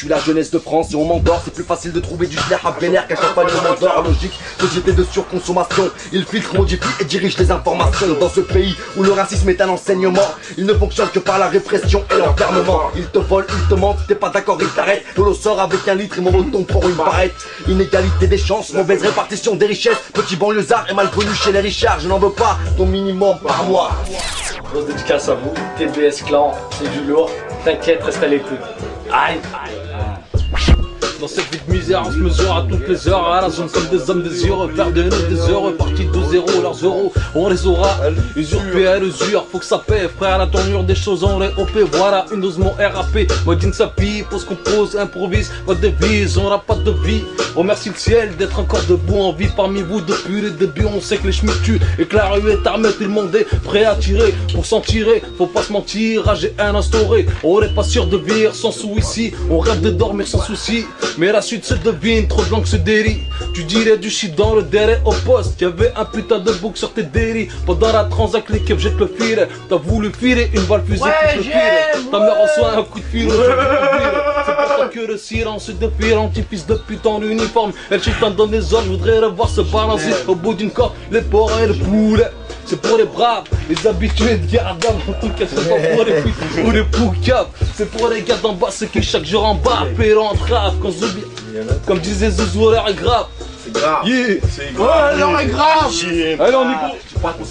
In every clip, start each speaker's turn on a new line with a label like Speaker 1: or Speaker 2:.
Speaker 1: suis la jeunesse de France. Si on m'endort, c'est plus facile de trouver du flair à vénère qu'accompagnement d'or. Logique, société de surconsommation. Il filtre, modifie et dirige les informations. Dans ce pays où le racisme est un enseignement, il ne fonctionne que par la répression et l'enfermement. Il te vole, il te mente, t'es pas d'accord, il t'arrête. L'eau sort avec un litre et mon bouton pour une barrette. Inégalité des chances, mauvaise répartition des richesses. Petit banlieusard et malvenu chez les richards. Je n'en veux pas ton minimum par mois.
Speaker 2: Grosse dédicace à vous, TBS Clan, c'est du lourd. T'inquiète, reste à l'écoute. Aïe.
Speaker 3: Dans cette vie de misère, on se mesure à toutes les heures. À la zone comme des hommes désireux, faire de nous des heureux. Partis de 0, leurs euros, on les aura. Usurpés à l'usure, faut que ça paie. Frère, la tournure des choses, on les OP. Voilà, une dose mon RAP. Modine sa pipe, on se compose, improvise. Votre devise, on n'a pas de vie. Remercie le ciel d'être encore debout en vie parmi vous. Depuis le début, on sait que les chemins tuent et que la rue est armée. Tout le monde est prêt à tirer. Pour s'en tirer, faut pas se mentir. J'ai un instauré. On n'est pas sûr de vivre sans sou ici. On rêve de dormir sans souci. Mais la suite se devine, trop de langue se dérie. Tu dirais du shit dans le derrière au poste. Y'avait un putain de bouc sur tes délits. Pendant la transac, les keufs jettent le filet. T'as voulu filer une balle fusée qui te file. Ta mère reçoit un coup de fil. C'est pour toi que le silence se défile. Anti-fils de pute en uniforme. Elle chiffre dans les ordres, je voudrais revoir se balancer au bout d'une corde. Les porcs et le poulet. C'est pour les braves, les habitués de garde en tout cas, c'est pas pour les putes ou les poucaves. C'est pour les gars d'en bas, ceux qui chaque jour en bas, payent entrave, qu'on s'oublie. Comme disait Zouzou, l'heure est grave.
Speaker 4: C'est grave.
Speaker 3: Yeah.
Speaker 4: C'est grave.
Speaker 1: Ouais, l'heure est grave.
Speaker 3: Allez, on y go.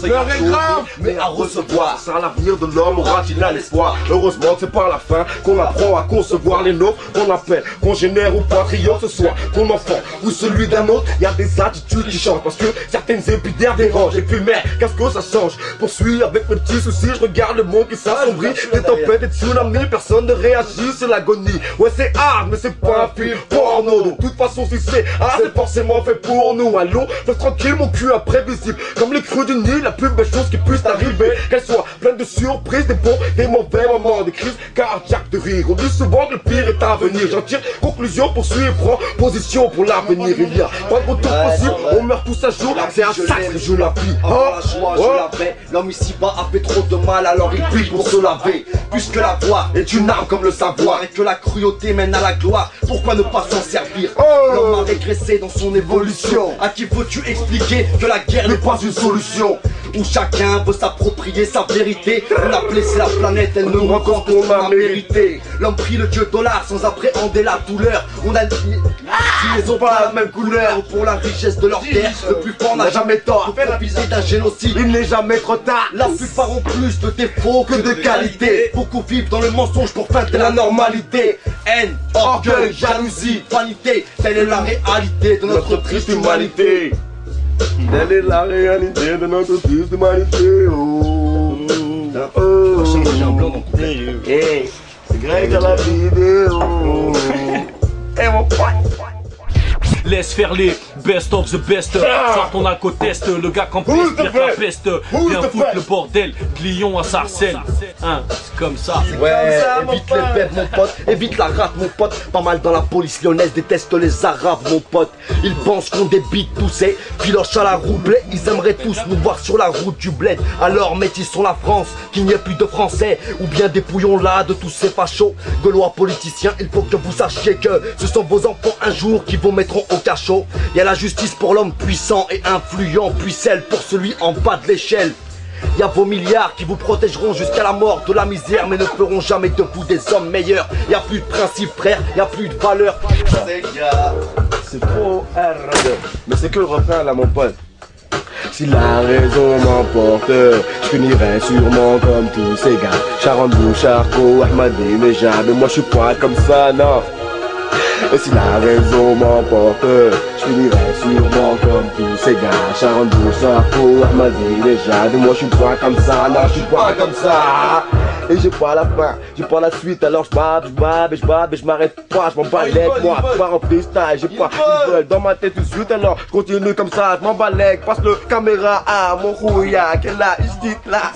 Speaker 1: L'heure est grave, mais à recevoir.
Speaker 4: C'est à l'avenir de l'homme, aura-t-il un espoir? Heureusement que c'est par la fin qu'on apprend à concevoir les nôtres. Qu'on appelle congénères ou patriotes, ce soit ton enfant ou celui d'un autre. Y a des attitudes qui changent parce que certaines épidermes dérangent. Et puis merde, qu'est-ce que ça change? Poursuis avec mes petits soucis, je regarde le monde qui s'assombrit. Des tempêtes, des tsunamis, personne ne réagit, c'est l'agonie. Ouais, c'est hard, mais c'est pas un film porno. De toute façon, si c'est hard, c'est forcément fait pour nous. Allô, fais tranquille, mon cul imprévisible. Comme les crues du Nil, la plus belle chose qui puisse arriver. Qu'elle soit pleine de surprises, des bons, des mauvais moments, des crises cardiaques de rire. On dit souvent que le pire est à venir. J'en tire conclusion, poursuis et prends position pour l'avenir. Il y a pas de retour possible, on meurt tous à jour. C'est un sacre, je la vis.
Speaker 1: La joie, je l'avais. L'homme ici-bas a fait trop de mal, alors il prie pour se laver. Puisque la voix est une arme comme le savoir et que la cruauté mène à la gloire, pourquoi ne pas s'en servir? L'homme a régressé dans son évolution. À qui veux-tu expliquer que la guerre n'est pas une solution? Où chacun veut s'approprier sa vérité. On a blessé la planète, elle ne rend compte qu'on a mérité. L'homme prie le dieu dollar sans appréhender la douleur. On a ils ont pas la même couleur. Pour la richesse de leur terre, le plus fort n'a jamais tort. Pour profiter d'un génocide, il n'est jamais trop tard. La plupart ont plus de défauts que de qualités. Beaucoup vivent dans le mensonge pour feinter la normalité. Haine, orgueil, jalousie, vanité, telle est la réalité de notre triste humanité.
Speaker 4: Telle est la réalité de notre triste humanité.
Speaker 1: Hey,
Speaker 4: c'est grec à la vidéo.
Speaker 1: hey mon pote.
Speaker 3: Laisse faire les best of the best. Sors ton alcotest, le gars qu'en peste, pire que la peste. Viens foutre le bordel, de Lyon à Sarcelles. Hein, c'est comme ça.
Speaker 1: Ouais, évite les bêtes mon pote, évite la rate mon pote. Pas mal dans la police lyonnaise, déteste les arabes mon pote. Ils pensent qu'on débite tous ces piloches à la roue blé. Ils aimeraient tous nous voir sur la route du bled. Alors métissons la France, qu'il n'y ait plus de français. Ou bien dépouillons là de tous ces fachos. Gaulois politiciens, il faut que vous sachiez que ce sont vos enfants un jour qui vous mettront au cachot. Y a la justice pour l'homme puissant et influent, puis celle pour celui en bas de l'échelle. Y a vos milliards qui vous protégeront jusqu'à la mort de la misère, mais ne feront jamais de vous des hommes meilleurs. Y a plus de principe frère, y a plus de valeur.
Speaker 4: C'est trop hard. Mais c'est que le refrain là mon pote. Si la raison m'emporte, je finirai sûrement comme tous ces gars. Sharon Boucharko, Ahmadinejad, mais moi je suis pas comme ça, non. Et si la raison m'emporte, je finirai sûrement comme tous ces gars. Sharon Boucharko, Ahmadinejad, mais moi je suis pas comme ça, non, je suis pas comme ça. Et j'ai pas la fin, j'ai pas la suite, alors je bave et je m'arrête pas, je m'en bats les moi, je pars en freestyle, j'ai pas une veule dans ma tête tout de suite, alors je continue comme ça, je m'en bats les, passe le caméra à mon rouillard, qu'elle a ici là.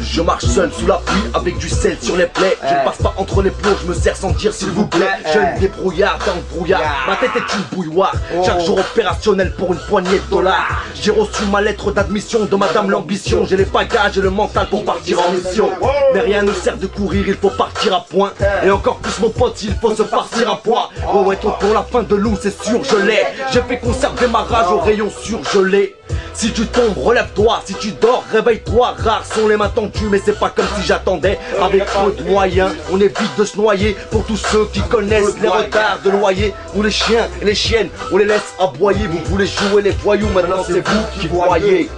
Speaker 1: Je marche seul sous la pluie avec du sel sur les plaies. Je ne passe pas entre les plombs, je me sers sans dire s'il vous plaît. Jeune débrouillard dans le brouillard, ma tête est une bouilloire. Chaque jour opérationnel pour une poignée de dollars. J'ai reçu ma lettre d'admission de madame l'ambition. J'ai les bagages et le mental pour partir en mission. Mais rien ne sert de courir, il faut partir à point. Et encore plus mon pote, il faut se partir à poids. Oh ouais, tonton, la fin de loup, c'est sûr, je l'ai. J'ai fait conserver ma rage au rayon surgelé. Si tu tombes, relève-toi, si tu dors, réveille-toi. Rares sont les mains tendues, mais c'est pas comme si j'attendais. Avec peu de moyens, on évite de se noyer. Pour tous ceux qui connaissent les retards de loyer. Ou les chiens et les chiennes, on les laisse aboyer. Vous voulez jouer les voyous, maintenant c'est vous qui voyez.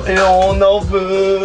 Speaker 1: Et on en veut.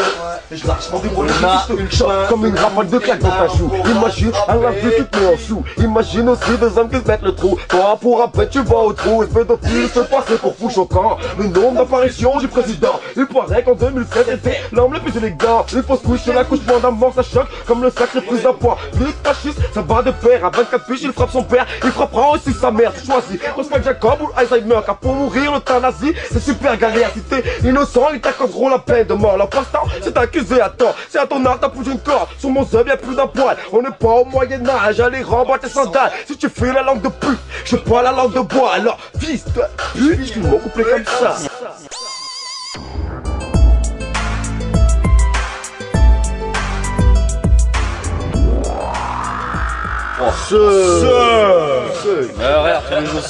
Speaker 4: Comme une rafale de claques dans ta joue. Imagine un lave-vue qui te met en sous. Imagine aussi deux hommes qui se mettent le trou. Toi pour après tu vas au trou. Et pédophile se passer pour fou choquant. Le nombre d'apparitions du président. Il paraît qu'en 2007 était l'homme le plus élégant. Il faut se coucher l'accouchement d'un mort, ça choque comme le sacrifice d'un poids. Vite fasciste, ça va de pair. À 24 piges il frappe son père. Il frappera aussi sa mère. Tu choisis Oscar Jacob ou Alzheimer. Car pour mourir l'euthanasie c'est super galère. Si t'es innocent ils t'accorderont la peine de mort. Leur passe-temps c'est accusé à tort. C'est à ton art t'as plus d'une corde. Sur mon zèbre y'a plus d'un poil. On n'est pas au Moyen-Âge. Allez remboîte tes sandales. Si tu fais la langue de pute, je prends la langue de bois. Alors fils de pute, je suis mon couplet comme ça.
Speaker 3: Regarde, tous les jours.